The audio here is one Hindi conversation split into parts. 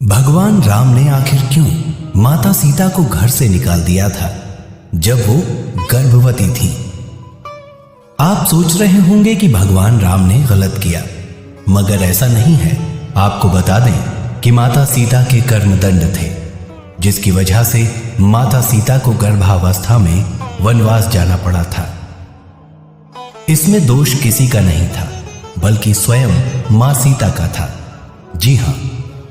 भगवान राम ने आखिर क्यों माता सीता को घर से निकाल दिया था जब वो गर्भवती थी। आप सोच रहे होंगे कि भगवान राम ने गलत किया, मगर ऐसा नहीं है। आपको बता दें कि माता सीता के कर्मदंड थे, जिसकी वजह से माता सीता को गर्भावस्था में वनवास जाना पड़ा था। इसमें दोष किसी का नहीं था, बल्कि स्वयं मां सीता का था। जी हां,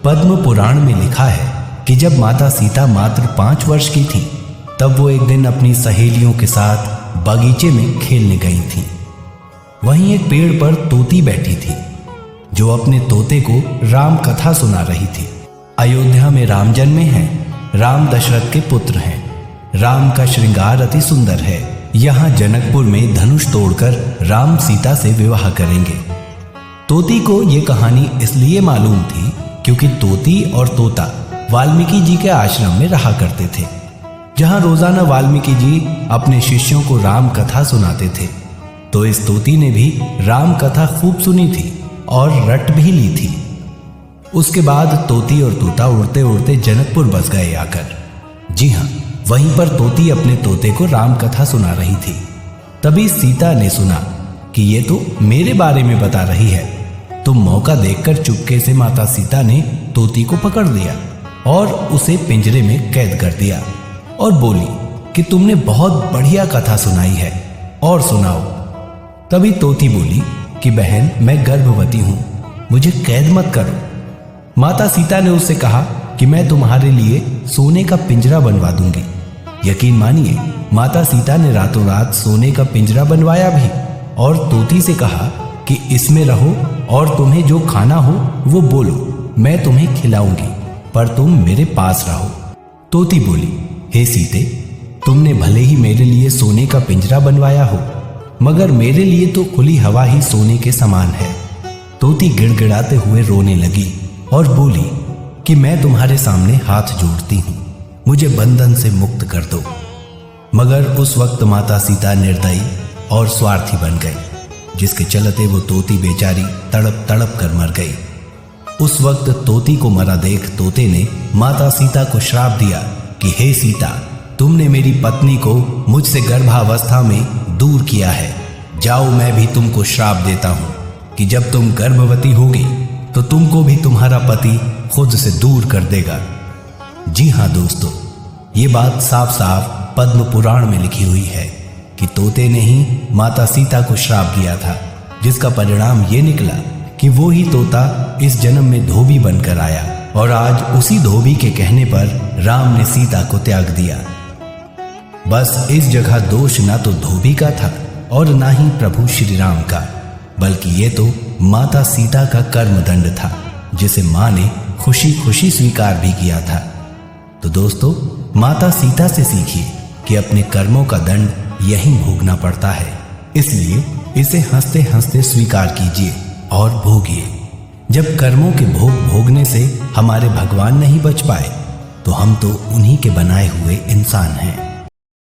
पद्म पुराण में लिखा है कि जब माता सीता मात्र 5 वर्ष की थी, तब वो एक दिन अपनी सहेलियों के साथ बगीचे में खेलने गई थी। वहीं एक पेड़ पर तोती बैठी थी, जो अपने तोते को राम कथा सुना रही थी। अयोध्या में राम जन्मे हैं, राम दशरथ के पुत्र हैं, राम का श्रृंगार अति सुंदर है। यहाँ जनकपुर में धनुष तोड़कर राम सीता से विवाह करेंगे। तोती को ये कहानी इसलिए मालूम थी क्योंकि तोती और तोता वाल्मीकि जी के आश्रम में रहा करते थे, जहां रोजाना वाल्मीकि जी अपने शिष्यों को राम कथा सुनाते थे। तो इस तोती ने भी राम कथा खूब सुनी थी और रट भी ली थी। उसके बाद तोती और तोता उड़ते उड़ते जनकपुर बस गए आकर। जी हां, वहीं पर तोती अपने तोते को राम कथा सुना रही थी। तभी सीता ने सुना कि ये तो मेरे बारे में बता रही है। तो मौका देखकर चुपके से माता सीता ने तोती को पकड़ लिया और उसे पिंजरे में कैद कर दिया और बोली कि तुमने बहुत बढ़िया कथा सुनाई है, और सुनाओ। तभी तोती बोली कि बहन, मैं गर्भवती हूं, मुझे कैद मत करो। माता सीता ने उससे कहा कि मैं तुम्हारे लिए सोने का पिंजरा बनवा दूंगी। यकीन मानिए, माता सीता ने रातों रात सोने का पिंजरा बनवाया भी और तोती से कहा कि इसमें रहो और तुम्हें जो खाना हो वो बोलो, मैं तुम्हें खिलाऊंगी, पर तुम मेरे पास रहो। तोती बोली, हे सीते, तुमने भले ही मेरे लिए सोने का पिंजरा बनवाया हो, मगर मेरे लिए तो खुली हवा ही सोने के समान है। तोती गिड़गिड़ाते हुए रोने लगी और बोली कि मैं तुम्हारे सामने हाथ जोड़ती हूं, मुझे बंधन से मुक्त कर दो। मगर उस वक्त माता सीता निर्दयी और स्वार्थी बन गई, जिसके चलते वो तोती बेचारी तड़प तड़प कर मर गई। उस वक्त तोती को मरा देख तोते ने माता सीता को श्राप दिया कि हे सीता, तुमने मेरी पत्नी को मुझसे गर्भावस्था में दूर किया है। जाओ, मैं भी तुमको श्राप देता हूं कि जब तुम गर्भवती होगी तो तुमको भी तुम्हारा पति खुद से दूर कर देगा। जी हां दोस्तों, ये बात साफ साफ पद्म पुराण में लिखी हुई है कि तोते ने ही माता सीता को श्राप दिया था, जिसका परिणाम ये निकला कि वो ही तोता इस जन्म में धोबी बनकर आया, और आज उसी धोबी के कहने पर राम ने सीता को त्याग दिया। बस इस जगह दोष ना तो धोबी का था और ना ही प्रभु श्री राम का, बल्कि ये तो माता सीता का कर्मदंड था, जिसे मां ने खुशी खुशी स्वीकार भी किया था। तो दोस्तों, माता सीता से सीखिए कि अपने कर्मों का दंड यहीं भोगना पड़ता है, इसलिए इसे हंसते हंसते स्वीकार कीजिए और भोगिए। जब कर्मों के भोग भोगने से हमारे भगवान नहीं बच पाए, तो हम तो उन्हीं के बनाए हुए इंसान हैं।